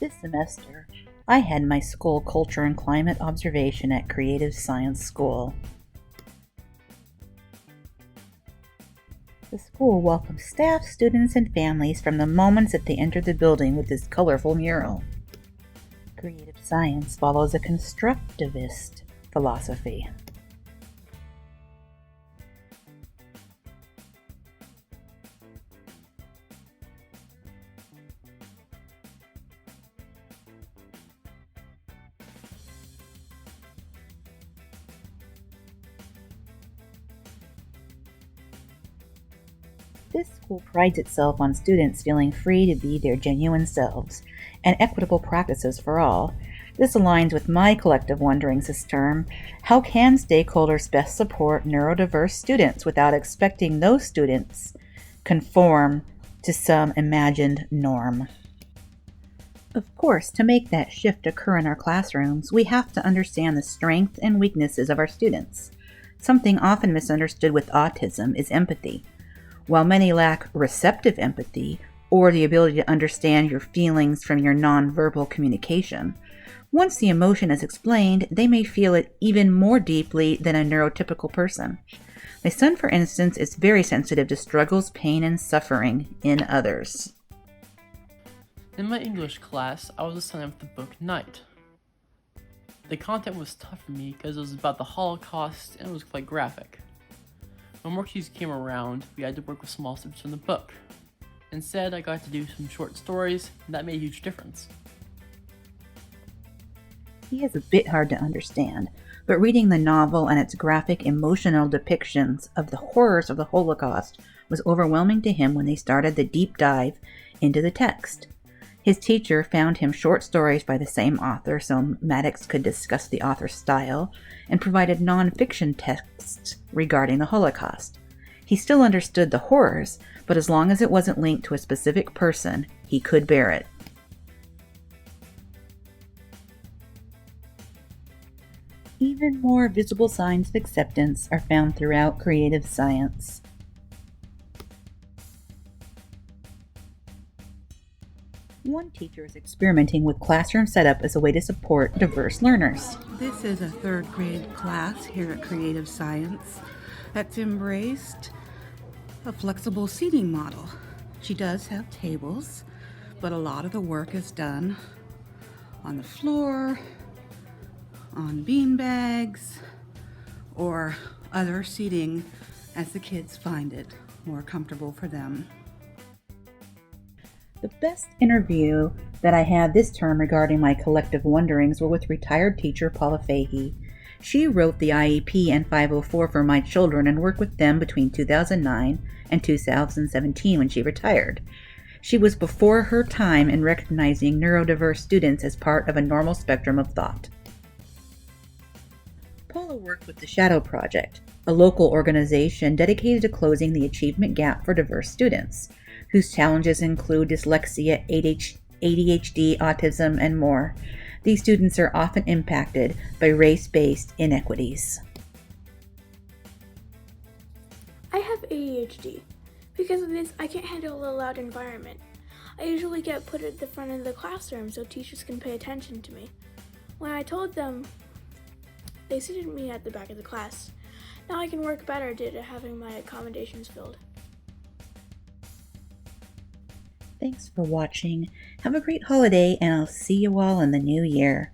This semester, I had my school culture and climate observation at Creative Science School. The school welcomed staff, students, and families from the moments that they entered the building with this colorful mural. Creative science follows a constructivist philosophy. This school prides itself on students feeling free to be their genuine selves and equitable practices for all. This aligns with my collective wonderings this term. How can stakeholders best support neurodiverse students without expecting those students conform to some imagined norm? Of course, to make that shift occur in our classrooms, we have to understand the strengths and weaknesses of our students. Something often misunderstood with autism is empathy. While many lack receptive empathy, or the ability to understand your feelings from your nonverbal communication, once the emotion is explained, they may feel it even more deeply than a neurotypical person. My son, for instance, is very sensitive to struggles, pain, and suffering in others. In my English class, I was assigned with the book Night. The content was tough for me because it was about the Holocaust and it was quite graphic. When worksheets came around, we had to work with small snippets from the book. Instead, I got to do some short stories, and that made a huge difference. He is a bit hard to understand, but reading the novel and its graphic, emotional depictions of the horrors of the Holocaust was overwhelming to him when they started the deep dive into the text. His teacher found him short stories by the same author so Maddox could discuss the author's style, and provided non-fiction texts regarding the Holocaust. He still understood the horrors, but as long as it wasn't linked to a specific person, he could bear it. Even more visible signs of acceptance are found throughout creative science. One teacher is experimenting with classroom setup as a way to support diverse learners. This is a third grade class here at Creative Science that's embraced a flexible seating model. She does have tables, but a lot of the work is done on the floor, on bean bags, or other seating as the kids find it more comfortable for them. The best interview that I had this term regarding my collective wonderings were with retired teacher Paula Fahey. She wrote the IEP and 504 for my children and worked with them between 2009 and 2017 when she retired. She was before her time in recognizing neurodiverse students as part of a normal spectrum of thought. Paula worked with the Shadow Project, a local organization dedicated to closing the achievement gap for diverse students, whose challenges include dyslexia, ADHD, autism, and more. These students are often impacted by race-based inequities. I have ADHD. Because of this, I can't handle a loud environment. I usually get put at the front of the classroom so teachers can pay attention to me. When I told them, they seated me at the back of the class. Now I can work better due to having my accommodations filled. Thanks for watching. Have a great holiday, and I'll see you all in the new year.